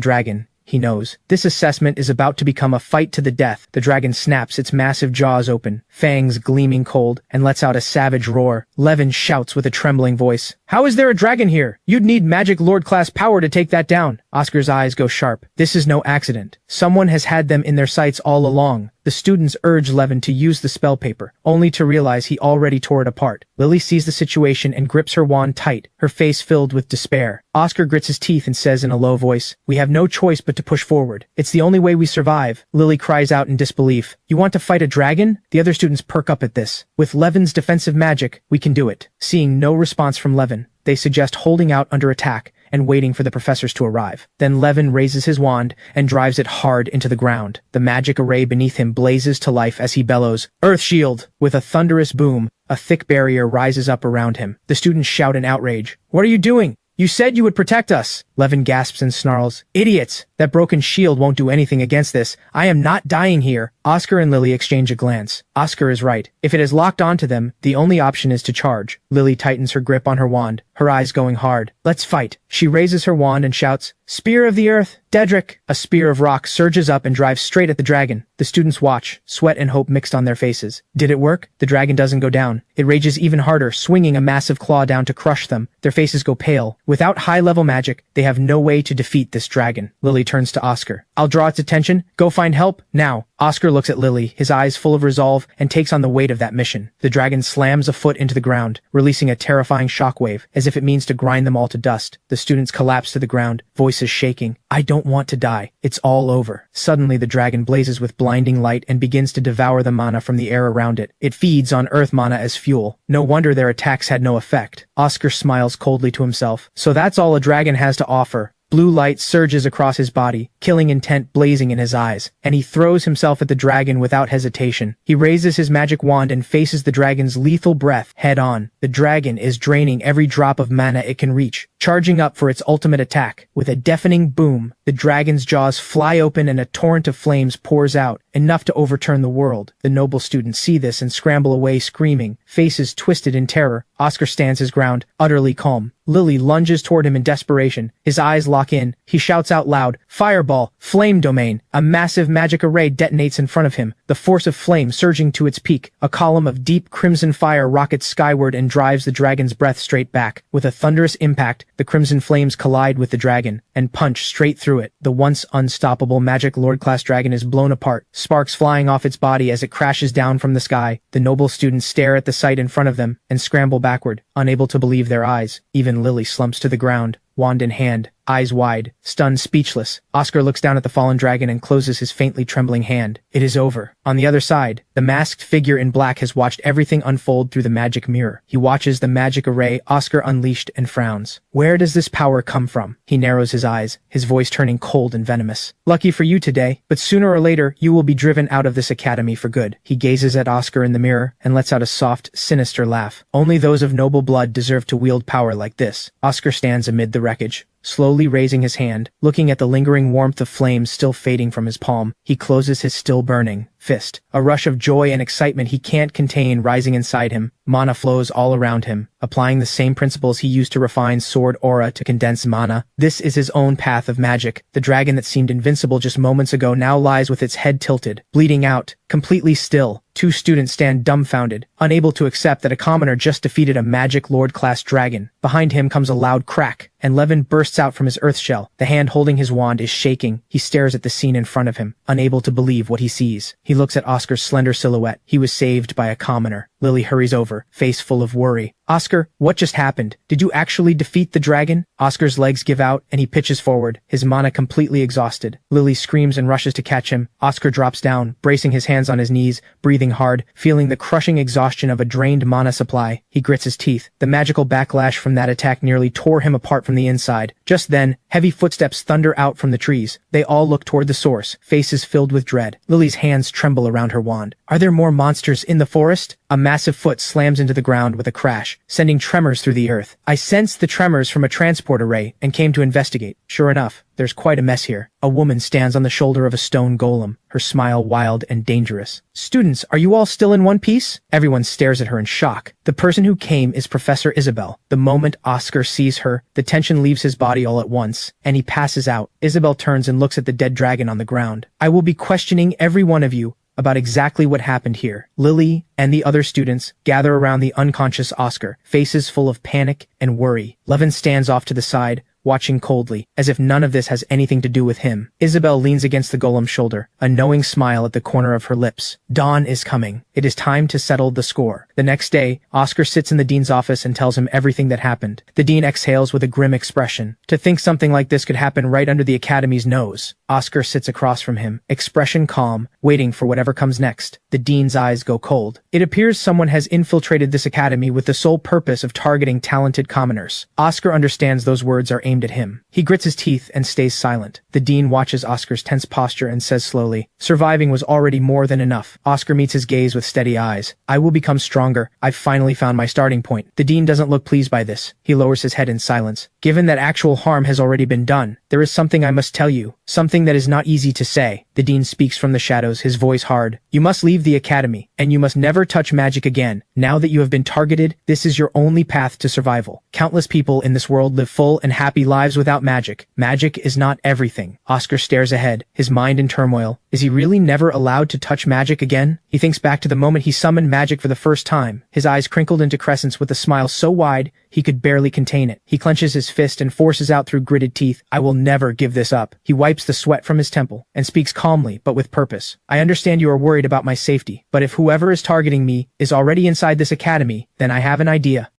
dragon. He knows. This assessment is about to become a fight to the death. The dragon snaps its massive jaws open, fangs gleaming cold, and lets out a savage roar. Levin shouts with a trembling voice, "How is there a dragon here? You'd need magic lord-class power to take that down." Oscar's eyes go sharp. This is no accident. Someone has had them in their sights all along. The students urge Levin to use the spell paper, only to realize he already tore it apart. Lily sees the situation and grips her wand tight, her face filled with despair. Oscar grits his teeth and says in a low voice, "We have no choice but to push forward. It's the only way we survive." Lily cries out in disbelief, "You want to fight a dragon?" The other students perk up at this. "With Levin's defensive magic, we can do it." Seeing no response from Levin, they suggest holding out under attack and waiting for the professors to arrive. Then Levin raises his wand and drives it hard into the ground. The magic array beneath him blazes to life as he bellows, "Earth Shield!" With a thunderous boom, a thick barrier rises up around him. The students shout in outrage, "What are you doing? You said you would protect us." Levin gasps and snarls, "Idiots! That broken shield won't do anything against this. I am not dying here." Oscar and Lily exchange a glance. Oscar is right. If it is locked onto them, the only option is to charge. Lily tightens her grip on her wand, her eyes going hard. "Let's fight." She raises her wand and shouts, "Spear of the Earth, Dedrick!" A spear of rock surges up and drives straight at the dragon. The students watch, sweat and hope mixed on their faces. Did it work? The dragon doesn't go down. It rages even harder, swinging a massive claw down to crush them. Their faces go pale. Without high-level magic, they have no way to defeat this dragon. Lily turns to Oscar. "I'll draw its attention. Go find help, now." Oscar looks at Lily, his eyes full of resolve, and takes on the weight of that mission. The dragon slams a foot into the ground, releasing a terrifying shockwave, as if it means to grind them all to dust. The students collapse to the ground, voices shaking. "I don't want to die. It's all over." Suddenly the dragon blazes with blinding light and begins to devour the mana from the air around it. It feeds on earth mana as fuel. No wonder their attacks had no effect. Oscar smiles coldly to himself. So that's all a dragon has to offer. Blue light surges across his body, killing intent blazing in his eyes, and he throws himself at the dragon without hesitation. He raises his magic wand and faces the dragon's lethal breath head on. The dragon is draining every drop of mana it can reach, charging up for its ultimate attack. With a deafening boom, the dragon's jaws fly open and a torrent of flames pours out, enough to overturn the world. The noble students see this and scramble away screaming, faces twisted in terror. Oscar stands his ground, utterly calm. Lily lunges toward him in desperation. His eyes lock in. He shouts out loud, "Fireball! Flame domain!" A massive magic array detonates in front of him, the force of flame surging to its peak. A column of deep crimson fire rockets skyward and drives the dragon's breath straight back. With a thunderous impact, the crimson flames collide with the dragon and punch straight through it. The once unstoppable magic lord-class dragon is blown apart, sparks flying off its body as it crashes down from the sky. The noble students stare at the sight in front of them and scramble backward, unable to believe their eyes. Even Lily slumps to the ground, wand in hand, eyes wide, stunned, speechless. Oscar looks down at the fallen dragon and closes his faintly trembling hand. It is over. On the other side, the masked figure in black has watched everything unfold through the magic mirror. He watches the magic array Oscar unleashed and frowns. Where does this power come from? He narrows his eyes, his voice turning cold and venomous. "Lucky for you today, but sooner or later you will be driven out of this academy for good." He gazes at Oscar in the mirror and lets out a soft, sinister laugh. "Only those of noble blood deserve to wield power like this." Oscar stands amid the wreckage, slowly raising his hand, looking at the lingering warmth of flames still fading from his palm. He closes his still-burning fist. A rush of joy and excitement he can't contain rising inside him. Mana flows all around him, applying the same principles he used to refine sword aura to condense mana. This is his own path of magic. The dragon that seemed invincible just moments ago now lies with its head tilted, bleeding out, completely still. Two students stand dumbfounded, unable to accept that a commoner just defeated a magic lord-class dragon. Behind him comes a loud crack, and Levin bursts out from his earth shell. The hand holding his wand is shaking. He stares at the scene in front of him, unable to believe what he sees. He looks at Oscar's slender silhouette. He was saved by a commoner. Lily hurries over, face full of worry. Oscar, what just happened? Did you actually defeat the dragon? Oscar's legs give out, and he pitches forward, his mana completely exhausted. Lily screams and rushes to catch him. Oscar drops down, bracing his hands on his knees, breathing hard, feeling the crushing exhaustion of a drained mana supply. He grits his teeth. The magical backlash from that attack nearly tore him apart from the inside. Just then, heavy footsteps thunder out from the trees. They all look toward the source, faces filled with dread. Lily's hands tremble around her wand. Are there more monsters in the forest? A massive foot slams into the ground with a crash, sending tremors through the earth. I sensed the tremors from a transport array and came to investigate. Sure enough, there's quite a mess here. A woman stands on the shoulder of a stone golem, her smile wild and dangerous. Students, are you all still in one piece? Everyone stares at her in shock. The person who came is Professor Isabel. The moment Oscar sees her, the tension leaves his body all at once, and he passes out. Isabel turns and looks at the dead dragon on the ground. I will be questioning every one of you about exactly what happened here. Lily and the other students gather around the unconscious Oscar, faces full of panic and worry. Levin stands off to the side, watching coldly, as if none of this has anything to do with him. Isabel leans against the golem's shoulder, a knowing smile at the corner of her lips. Dawn is coming. It is time to settle the score. The next day, Oscar sits in the dean's office and tells him everything that happened. The dean exhales with a grim expression. To think something like this could happen right under the academy's nose. Oscar sits across from him, expression calm, waiting for whatever comes next. The dean's eyes go cold. It appears someone has infiltrated this academy with the sole purpose of targeting talented commoners. Oscar understands those words are aimed at him. He grits his teeth and stays silent. The dean watches Oscar's tense posture and says slowly, surviving was already more than enough. Oscar meets his gaze with steady eyes. I will become stronger. I've finally found my starting point. The dean doesn't look pleased by this. He lowers his head in silence. Given that actual harm has already been done, there is something I must tell you. Something that is not easy to say. The dean speaks from the shadows, his voice hard. You must leave the academy, and you must never touch magic again. Now that you have been targeted, this is your only path to survival. Countless people in this world live full and happy lives without magic. Magic is not everything. Oscar stares ahead, his mind in turmoil. Is he really never allowed to touch magic again? He thinks back to the moment he summoned magic for the first time. His eyes crinkled into crescents with a smile so wide, he could barely contain it. He clenches his fist and forces out through gritted teeth, I will never give this up. He wipes the sweat from his temple and speaks calmly but with purpose. I understand you are worried about my safety, but if whoever is targeting me is already inside this academy, then I have an idea.